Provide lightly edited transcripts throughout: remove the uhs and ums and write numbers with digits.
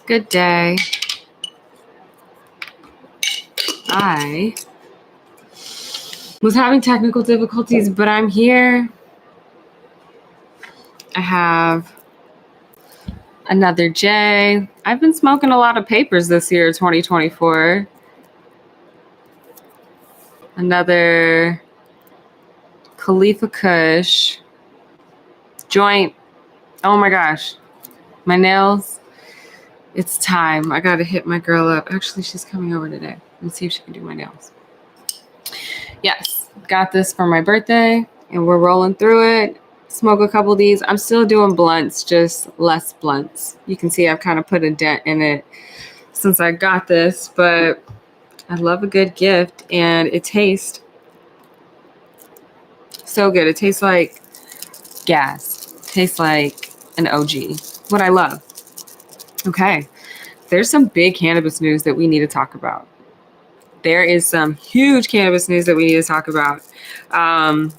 Good day. I was having technical difficulties, but I'm here. I have another J. I've been smoking a lot of papers this year, 2024. Another Khalifa Kush joint. Oh my gosh. My nails. It's time. I gotta hit my girl up. Actually, she's coming over today. Let's see if she can do my nails. Yes, got this for my birthday, and we're rolling through it. Smoke a couple of these. I'm still doing blunts, just less blunts. You can see I've kind of put a dent in it since I got this, but I love a good gift, and it tastes so good. It tastes like gas. It tastes like an OG. What I love. Okay, there's some big cannabis news that we need to talk about. There is some huge cannabis news that we need to talk about. Thailand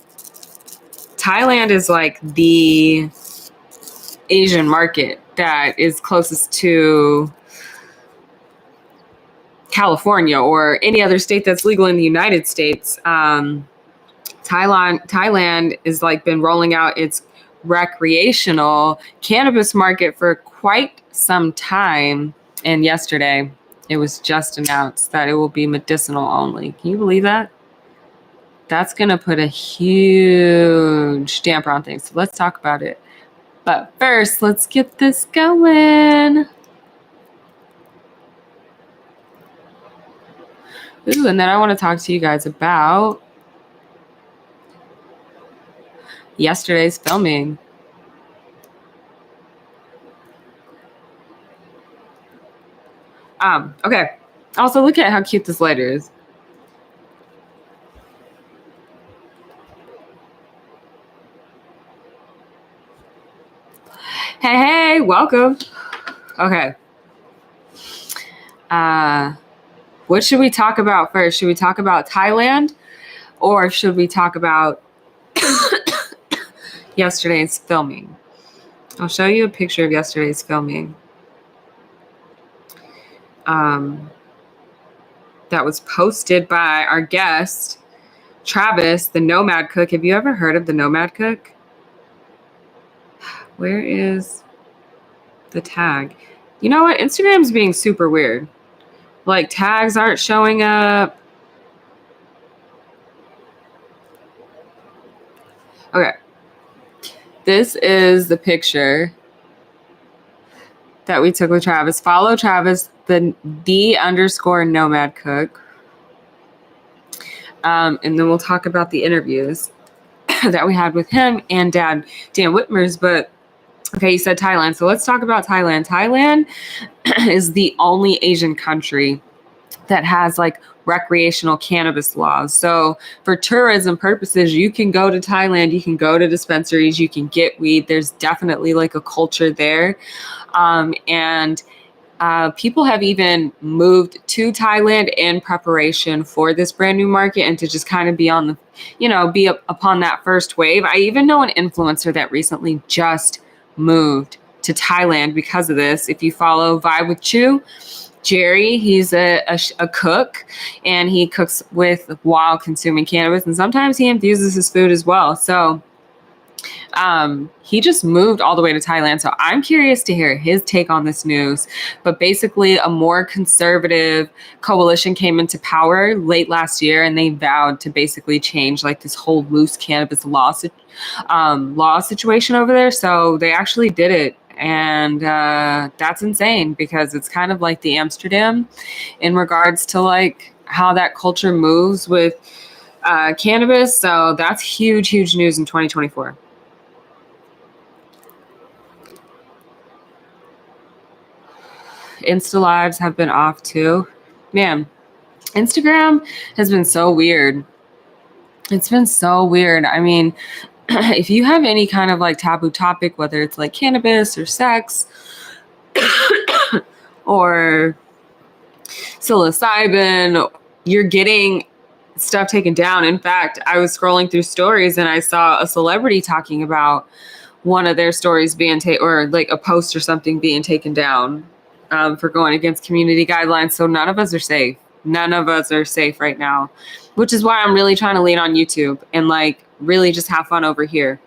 is like the Asian market that is closest to California or any other state that's legal in the United States. Thailand is like been rolling out its recreational cannabis market for quite some time. And yesterday, it was just announced that it will be medicinal only. Can you believe that? That's going to put a huge damper on things. So let's talk about it. But first, let's get this going. Ooh, and then I want to talk to you guys about yesterday's filming. Okay. Also, look at how cute this lighter is. Hey, welcome. Okay. What should we talk about first? Should we talk about Thailand or should we talk about yesterday's filming? I'll show you a picture of yesterday's filming. That was posted by our guest, Travis, the Nomad Cook. Have you ever heard of the Nomad Cook? Where is the tag? You know what? Instagram's being super weird. Like, tags aren't showing up. Okay. This is the picture that we took with Travis. Follow Travis, the _ Nomad Cook. And then we'll talk about the interviews that we had with him and Dan Whitmer's. But okay, you said Thailand. So let's talk about Thailand. Thailand is the only Asian country that has like recreational cannabis laws. So for tourism purposes, you can go to Thailand, you can go to dispensaries, you can get weed. There's definitely like a culture there. And people have even moved to Thailand in preparation for this brand new market and to just kind of be on the, be upon that first wave. I even know an influencer that recently just moved to Thailand because of this. If you follow Vibe with Chew, Jerry, he's a cook, and he cooks while consuming cannabis, and sometimes he infuses his food as well. So he just moved all the way to Thailand. So I'm curious to hear his take on this news. But basically, a more conservative coalition came into power late last year, and they vowed to basically change like this whole loose cannabis law situation over there. So they actually did it. And that's insane because it's kind of like the Amsterdam in regards to like how that culture moves with cannabis. So that's huge, huge news in 2024. Insta lives have been off too. Man, Instagram has been so weird. It's been so weird. I mean, if you have any kind of like taboo topic, whether it's like cannabis or sex or psilocybin, you're getting stuff taken down. In fact, I was scrolling through stories and I saw a celebrity talking about one of their stories being or like a post or something being taken down. for going against community guidelines. So none of us are safe. None of us are safe right now, which is why I'm really trying to lean on YouTube and like really just have fun over here,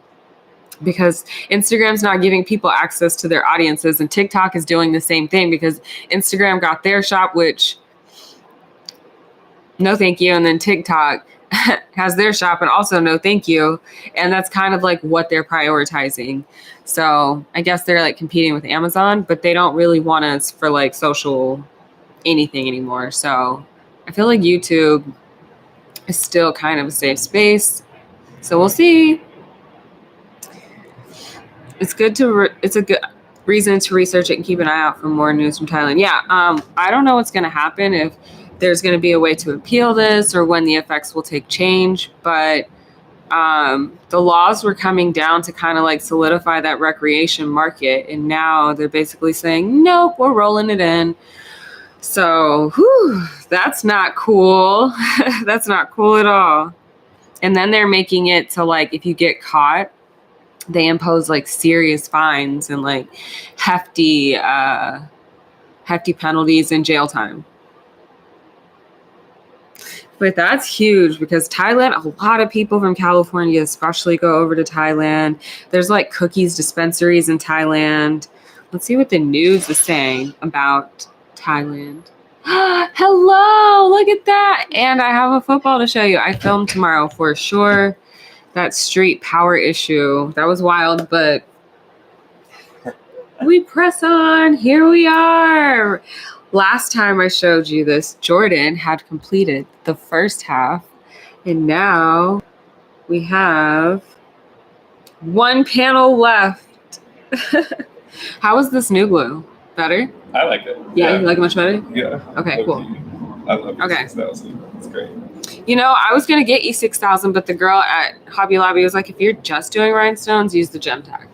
because Instagram's not giving people access to their audiences, and TikTok is doing the same thing because Instagram got their shop, which no thank you, and then TikTok has their shop and also no thank you, and that's kind of like what they're prioritizing. So I guess they're like competing with Amazon, but they don't really want us for like social anything anymore. So I feel like YouTube is still kind of a safe space. So we'll see. It's good to it's a good reason to research it and keep an eye out for more news from Thailand. Yeah, I don't know what's going to happen, if there's going to be a way to appeal this or when the effects will take change, but the laws were coming down to kind of like solidify that recreation market, and now they're basically saying, nope, we're rolling it in. So that's not cool. That's not cool at all. And then they're making it so like if you get caught, they impose like serious fines and like hefty penalties and jail time. But that's huge because Thailand, a lot of people from California especially go over to Thailand. There's like cookies dispensaries in Thailand. Let's see what the news is saying about Thailand. Hello, look at that. And I have a football to show you. I film tomorrow for sure. That street power issue, that was wild, but we press on. Here we are. Last time I showed you this, Jordan had completed the first half, and now we have one panel left. How is this new glue? Better? I like it. Yeah, you like it much better? Yeah. Okay, cool. I love it. Okay. 6000. It's great. You know, I was going to get you 6000, but the girl at Hobby Lobby was like, if you're just doing rhinestones, use the gem tack.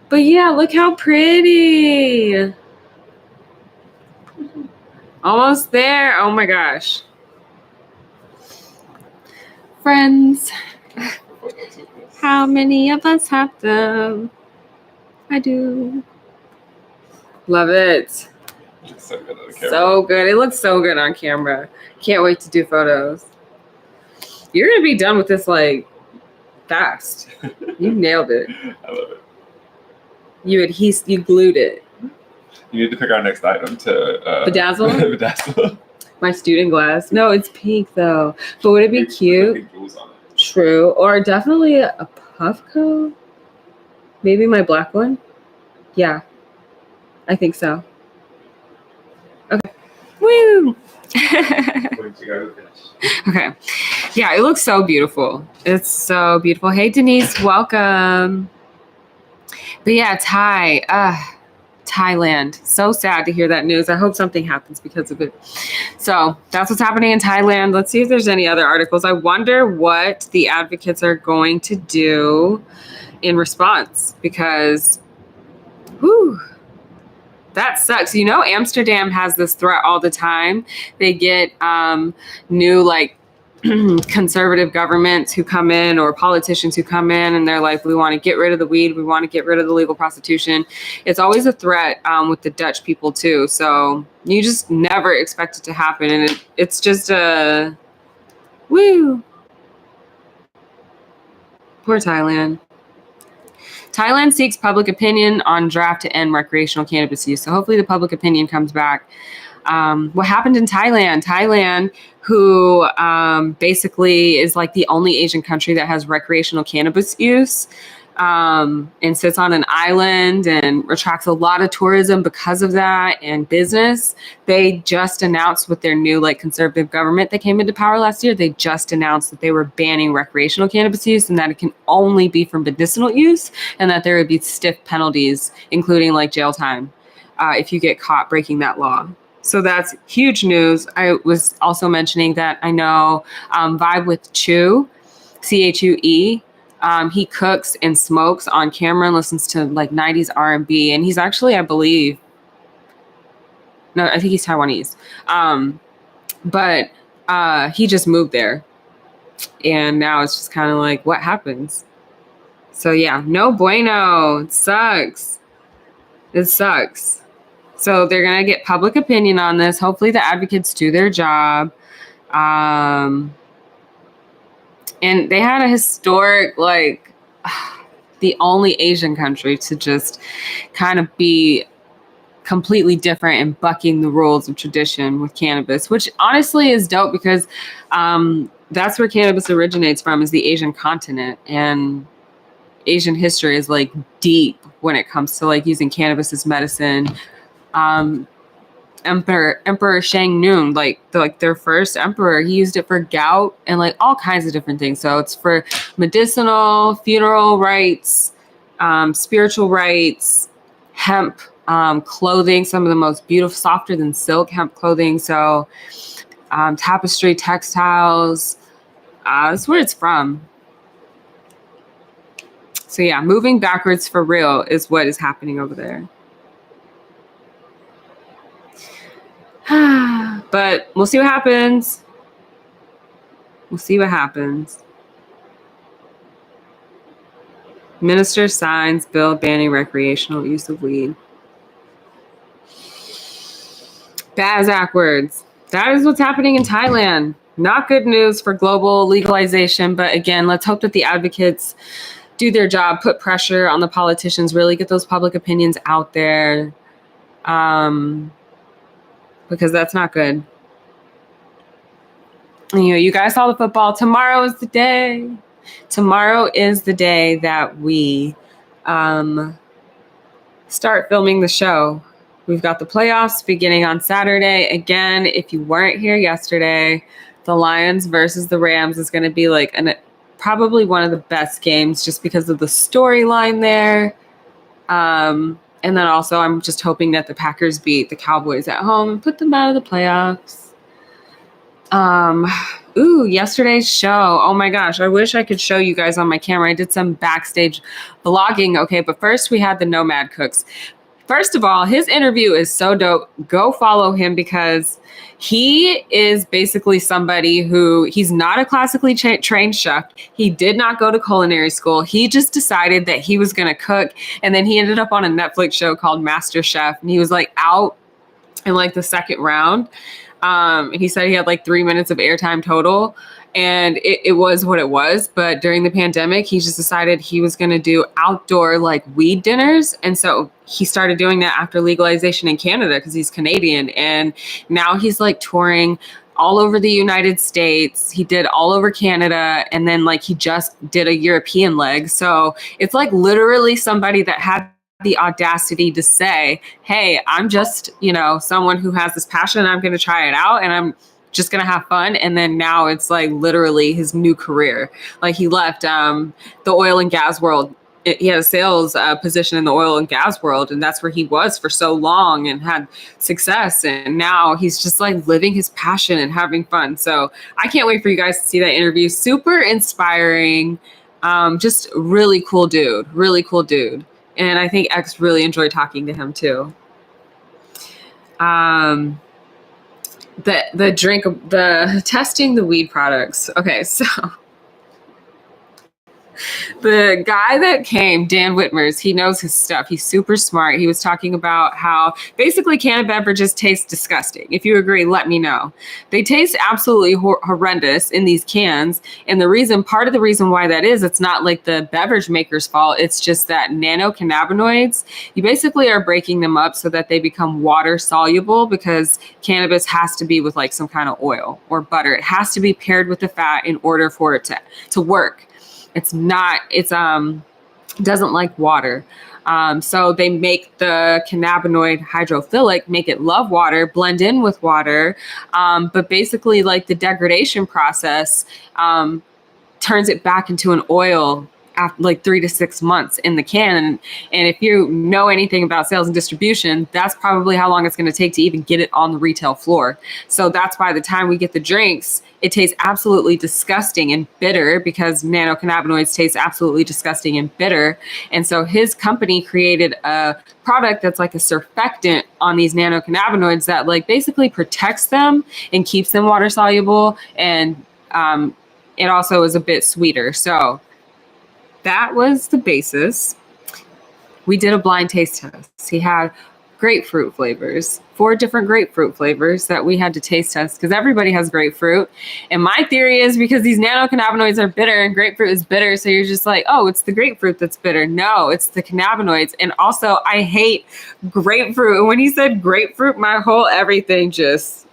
But yeah, look how pretty. Almost there. Oh my gosh. Friends, how many of us have them? I do. Love it. It's so good on the camera. So good. It looks so good on camera. Can't wait to do photos. You're going to be done with this like fast. You nailed it. I love it. You glued it. You need to pick our next item to Bedazzle? Bedazzle. My student glass. No, it's pink though. But would it be cute? Pink jewels on it. True. Or definitely a puff coat. Maybe my black one. Yeah. I think so. Okay. Woo! Okay. Yeah, it looks so beautiful. It's so beautiful. Hey, Denise, welcome. But yeah, Thailand. So sad to hear that news. I hope something happens because of it. So that's what's happening in Thailand. Let's see if there's any other articles. I wonder what the advocates are going to do in response, because that sucks. You know, Amsterdam has this threat all the time. They get new like conservative governments who come in, or politicians who come in, and they're like, we want to get rid of the weed. We want to get rid of the legal prostitution. It's always a threat with the Dutch people too. So you just never expect it to happen. And it's just a woo. Poor Thailand. Thailand seeks public opinion on draft to end recreational cannabis use. So hopefully the public opinion comes back. What happened in Thailand? Thailand, who basically is like the only Asian country that has recreational cannabis use, and sits on an island and attracts a lot of tourism because of that and business. They just announced with their new like conservative government that came into power last year, they just announced that they were banning recreational cannabis use and that it can only be for medicinal use, and that there would be stiff penalties, including like jail time, if you get caught breaking that law. So that's huge news. I was also mentioning that I know Vibe with Chew, Chue. He cooks and smokes on camera and listens to like 90s R&B. And he's actually, I think he's Taiwanese. But he just moved there. And now it's just kind of like, what happens? So yeah, no bueno. It sucks. It sucks. So they're going to get public opinion on this. Hopefully the advocates do their job. And they had a historic, like, the only Asian country to just kind of be completely different and bucking the rules of tradition with cannabis, which honestly is dope because that's where cannabis originates from, is the Asian continent. And Asian history is like deep when it comes to like using cannabis as medicine. Emperor Shang Nun, like their first emperor, he used it for gout and like all kinds of different things. So it's for medicinal, funeral rites, spiritual rites, hemp, clothing, some of the most beautiful, softer than silk hemp clothing. So tapestry, textiles, that's where it's from. So yeah, moving backwards for real is what is happening over there. But we'll see what happens. We'll see what happens. Minister signs bill banning recreational use of weed. Backwards. That is what's happening in Thailand. Not good news for global legalization, but again, let's hope that the advocates do their job, put pressure on the politicians, really get those public opinions out there. Because that's not good. You know, you guys saw the football. Tomorrow is the day. Tomorrow is the day that we start filming the show. We've got the playoffs beginning on Saturday. Again, if you weren't here yesterday, the Lions versus the Rams is going to be like probably one of the best games just because of the storyline there. And then also, I'm just hoping that the Packers beat the Cowboys at home and put them out of the playoffs. Yesterday's show. Oh my gosh, I wish I could show you guys on my camera. I did some backstage vlogging. Okay, but first we had the Nomad Cooks. First of all, his interview is so dope. Go follow him because he is basically somebody who, he's not a classically trained chef. He did not go to culinary school. He just decided that he was going to cook. And then he ended up on a Netflix show called Master Chef. And he was like out in like the second round. And he said he had like 3 minutes of airtime total. And it was what it was. But during the pandemic, he just decided he was going to do outdoor like weed dinners. And so he started doing that after legalization in Canada because he's Canadian. And now he's like touring all over the United States. He did all over Canada. And then like he just did a European leg. So it's like literally somebody that had the audacity to say, hey, I'm just, someone who has this passion. I'm going to try it out and I'm just going to have fun. And then now it's like literally his new career. Like he left the oil and gas world. He had a sales position in the oil and gas world. And that's where he was for so long and had success. And now he's just like living his passion and having fun. So I can't wait for you guys to see that interview. Super inspiring. Just really cool dude. And I think X really enjoyed talking to him too. The testing the weed products. Okay, so the guy that came, Dan Whitmers, he knows his stuff. He's super smart. He was talking about how basically cannabis beverages taste disgusting. If you agree, let me know. They taste absolutely horrendous in these cans. And part of the reason why that is, it's not like the beverage maker's fault. It's just that nanocannabinoids, you basically are breaking them up so that they become water soluble because cannabis has to be with like some kind of oil or butter. It has to be paired with the fat in order for it to work. Doesn't like water. So they make the cannabinoid hydrophilic, make it love water, blend in with water. But basically like the degradation process turns it back into an oil after like 3 to 6 months in the can. And if you know anything about sales and distribution, that's probably how long it's going to take to even get it on the retail floor. So that's by the time we get the drinks, it tastes absolutely disgusting and bitter because nanocannabinoids taste absolutely disgusting and bitter. And so his company created a product that's like a surfactant on these nanocannabinoids that like basically protects them and keeps them water soluble. And it also is a bit sweeter. So that was the basis. We did a blind taste test. He had grapefruit flavors, 4 different grapefruit flavors that we had to taste test because everybody has grapefruit. And my theory is because these nanocannabinoids are bitter and grapefruit is bitter. So you're just like, oh, it's the grapefruit that's bitter. No, it's the cannabinoids. And also I hate grapefruit. And when he said grapefruit, my whole everything just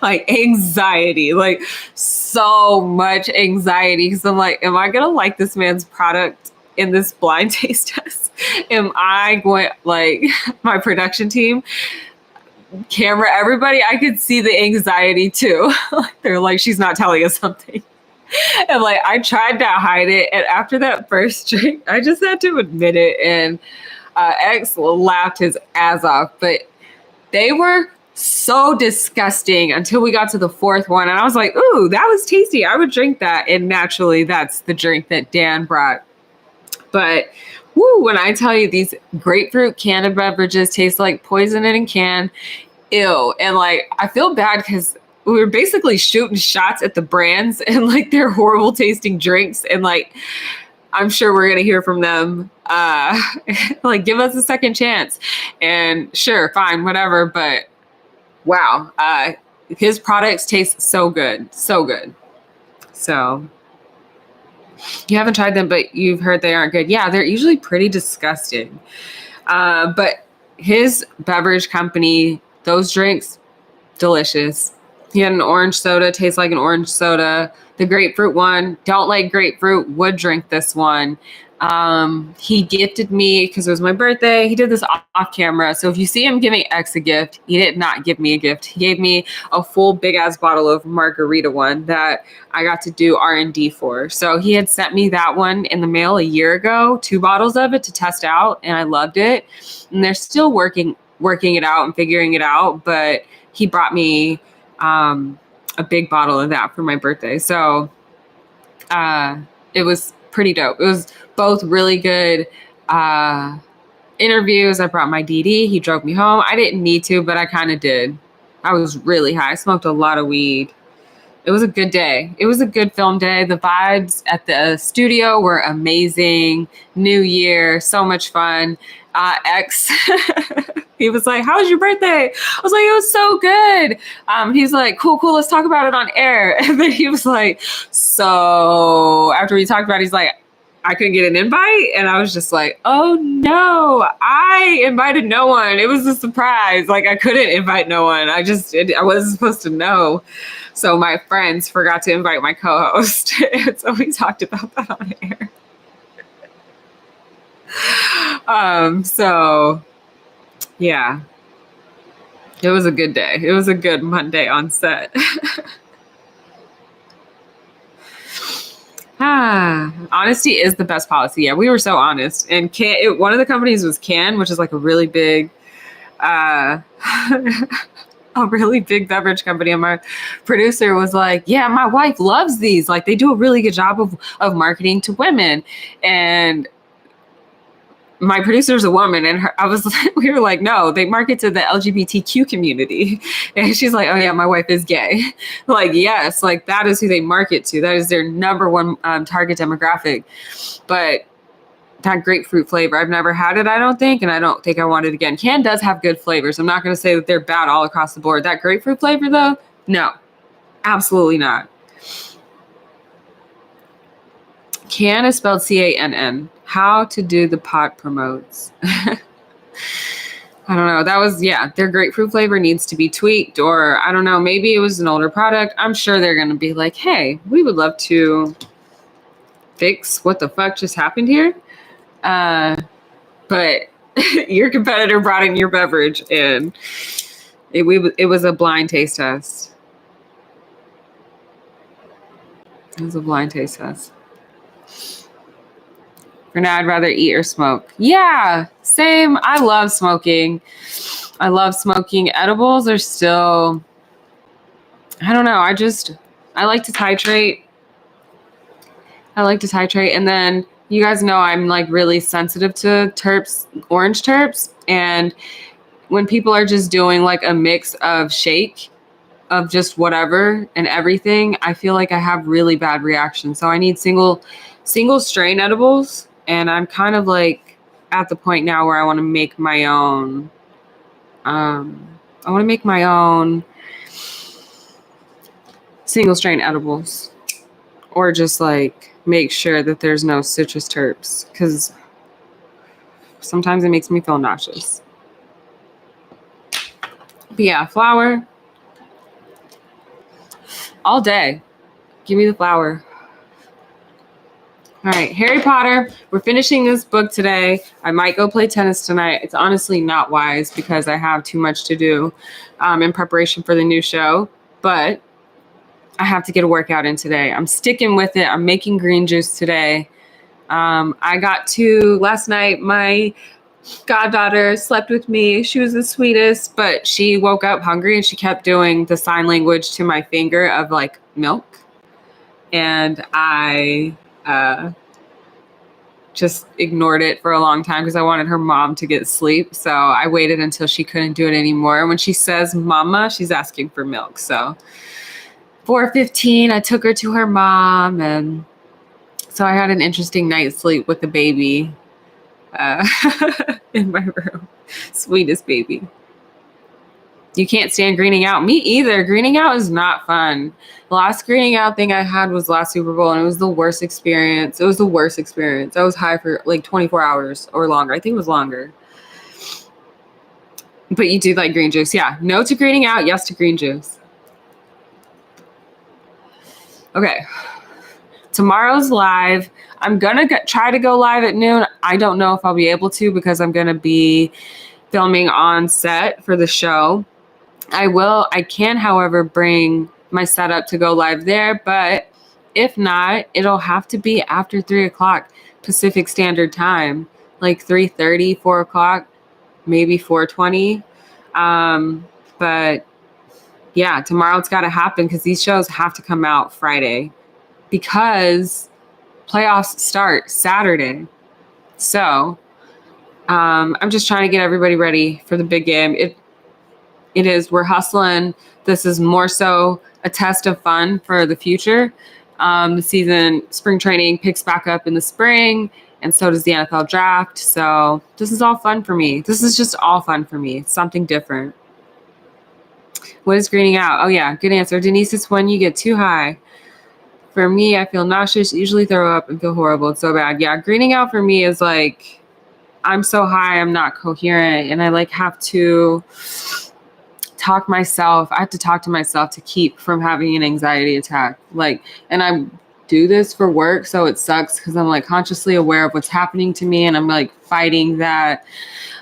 like anxiety, like so much anxiety. Because I'm like, am I going to like this man's product in this blind taste test? Am I going, like, my production team, camera, everybody, I could see the anxiety too. They're like, she's not telling us something. And like, I tried to hide it. And after that first drink, I just had to admit it. And X laughed his ass off. But they were so disgusting until we got to the 4th one. And I was like, ooh, that was tasty. I would drink that. And naturally, that's the drink that Dan brought. But woo, when I tell you these grapefruit canned beverages taste like poison in a can, ew. And like, I feel bad because we were basically shooting shots at the brands and like their horrible tasting drinks. And like, I'm sure we're going to hear from them. Like, give us a second chance. And sure, fine, whatever. But wow, his products taste so good. So good. So you haven't tried them, but you've heard they aren't good. Yeah, they're usually pretty disgusting. But his beverage company, those drinks, delicious. He had an orange soda, tastes like an orange soda. The grapefruit one, don't like grapefruit, would drink this one. He gifted me, because it was my birthday, he did this off camera. So if you see him giving X a gift, he did not give me a gift. He gave me a full big ass bottle of margarita one that I got to do R&D for. So he had sent me that one in the mail a year ago, 2 bottles of it to test out, and I loved it. And they're still working it out and figuring it out. But he brought me a big bottle of that for my birthday. So it was pretty dope. It was both really good interviews. I brought my DD. He drove me home. I didn't need to, but I kind of did. I was really high. I smoked a lot of weed. It was a good day. It was a good film day. The vibes at the studio were amazing. New Year, so much fun. X, he was like, how was your birthday? I was like, it was so good. He's like, cool, let's talk about it on air. And then he was like, so after we talked about it, he's like, I couldn't get an invite. And I was just like, oh no, I invited no one. It was a surprise. Like, I couldn't invite no one. I wasn't supposed to know. So my friends forgot to invite my co-host. And so we talked about that on air. So yeah, it was a good day. It was a good Monday on set. Honesty is the best policy. Yeah, we were so honest. And one of the companies was Can, which is like a really big, a really big beverage company. And my producer was like, yeah, my wife loves these. Like, they do a really good job of marketing to women. And my producer's a woman, and we were like, no, they market to the LGBTQ community. And she's like, oh yeah, my wife is gay. Like, yes, like that is who they market to. That is their number one target demographic. But that grapefruit flavor, I've never had it, I don't think, and I don't think I want it again. Can does have good flavors. I'm not going to say that they're bad all across the board. That grapefruit flavor though, no, absolutely not. Can is spelled CANN. How to do the pot promotes. I don't know. That was, yeah, their grapefruit flavor needs to be tweaked, or I don't know, maybe it was an older product. I'm sure they're going to be like, hey, we would love to fix what the fuck just happened here. But your competitor brought in your beverage, and it was a blind taste test. It was a blind taste test. For now, I'd rather eat or smoke. Yeah, same. I love smoking. Edibles are still, I don't know. I like to titrate. And then you guys know I'm like really sensitive to terps, orange terps. And when people are just doing like a mix of shake of just whatever and everything, I feel like I have really bad reactions. So I need single strain edibles. And I'm kind of like at the point now where I want to make my own. I want to make my own single strain edibles, or just like make sure that there's no citrus terps, because sometimes it makes me feel nauseous. But yeah, flower all day. Give me the flower. All right, Harry Potter. We're finishing this book today. I might go play tennis tonight. It's honestly not wise because I have too much to do in preparation for the new show, but I have to get a workout in today. I'm sticking with it. I'm making green juice today. I got to last night. My goddaughter slept with me. She was the sweetest, but she woke up hungry and she kept doing the sign language to my finger of like milk. And I just ignored it for a long time because I wanted her mom to get sleep. So I waited until she couldn't do it anymore. When she says mama, she's asking for milk. So 4:15, I took her to her mom. And so I had an interesting night's sleep with the baby in my room. Sweetest baby. You can't stand greening out. Me either. Greening out is not fun. The last greening out thing I had was last Super Bowl, and it was the worst experience. It was the worst experience. I was high for like 24 hours or longer. I think it was longer. But you do like green juice. Yeah. No to greening out. Yes to green juice. Okay. Tomorrow's live. I'm going to try to go live at noon. I don't know if I'll be able to because I'm going to be filming on set for the show. I can, however, bring my setup to go live there, but if not, it'll have to be after 3 o'clock Pacific Standard Time, like 3:30, 4 o'clock, maybe 4:20. But yeah, tomorrow it's got to happen because these shows have to come out Friday because playoffs start Saturday. So I'm just trying to get everybody ready for the big game. It is. We're hustling. This is more so a test of fun for the future. The season, spring training picks back up in the spring, and so does the NFL draft. So this is all fun for me. This is just all fun for me. It's something different. What is greening out? Oh, yeah. Good answer. Denise, it's when you get too high. For me, I feel nauseous, usually throw up and feel horrible. It's so bad. Yeah, greening out for me is like I'm so high, I'm not coherent, and I like have to I have to talk to myself to keep from having an anxiety attack. Like, and I do this for work, so it sucks because I'm like consciously aware of what's happening to me, and I'm like fighting that.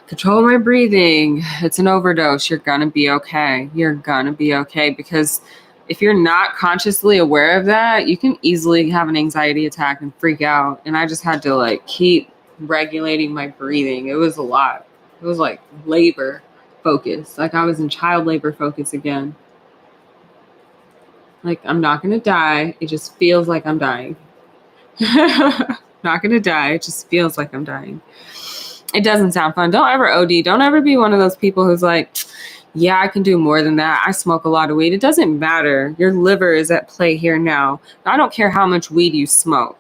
Control my breathing. It's an overdose. You're gonna be okay. You're gonna be okay, because if you're not consciously aware of that, you can easily have an anxiety attack and freak out. And I just had to like keep regulating my breathing. It was a lot. It was like labor focus. Like I was in child labor focus again. Like I'm not going to die. It just feels like I'm dying. Not going to die. It just feels like I'm dying. It doesn't sound fun. Don't ever OD. Don't ever be one of those people who's like, yeah, I can do more than that. I smoke a lot of weed. It doesn't matter. Your liver is at play here now. I don't care how much weed you smoke.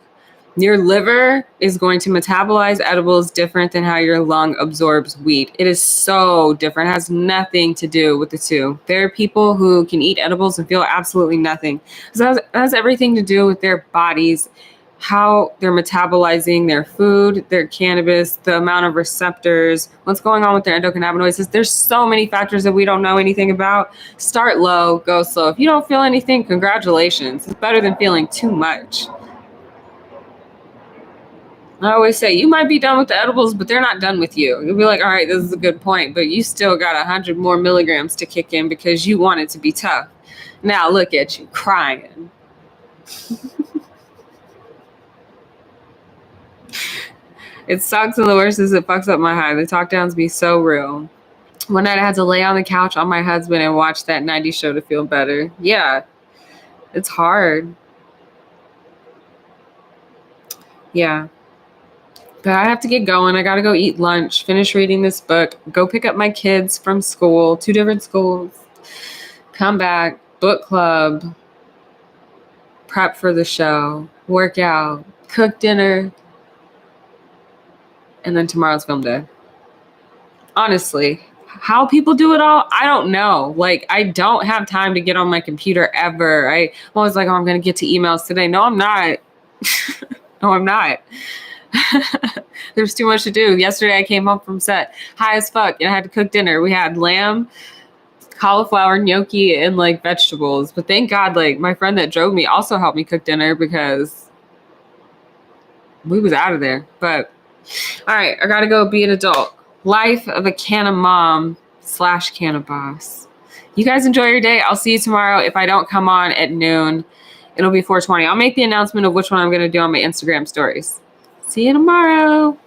Your liver is going to metabolize edibles different than how your lung absorbs weed. It is so different. It has nothing to do with the two. There are people who can eat edibles and feel absolutely nothing. So it has everything to do with their bodies, how they're metabolizing their food, their cannabis, the amount of receptors, what's going on with their endocannabinoids. There's so many factors that we don't know anything about. Start low, go slow. If you don't feel anything, congratulations. It's better than feeling too much. I always say, you might be done with the edibles, but they're not done with you. You'll be like, all right, this is a good point, but you still got 100 more milligrams to kick in because you want it to be tough. Now look at you crying. It sucks, and the worst is it fucks up my high. The talk downs be so real. One night I had to lay on the couch on my husband and watch that 90s show to feel better. Yeah, it's hard. Yeah. But I have to get going. I got to go eat lunch, finish reading this book, go pick up my kids from school, 2 different schools, come back, book club, prep for the show, work out, cook dinner. And then tomorrow's film day. Honestly, how people do it all, I don't know. Like, I don't have time to get on my computer ever. I'm always like, oh, I'm going to get to emails today. No, I'm not. No, I'm not. There's too much to do. Yesterday, I came home from set high as fuck and I had to cook dinner. We had lamb, cauliflower, gnocchi, and like vegetables. But thank God, like my friend that drove me also helped me cook dinner because we was out of there. But all right, I got to go be an adult. Life of a canna mom / canna boss. You guys enjoy your day. I'll see you tomorrow. If I don't come on at noon, it'll be 4:20. I'll make the announcement of which one I'm going to do on my Instagram stories. See you tomorrow.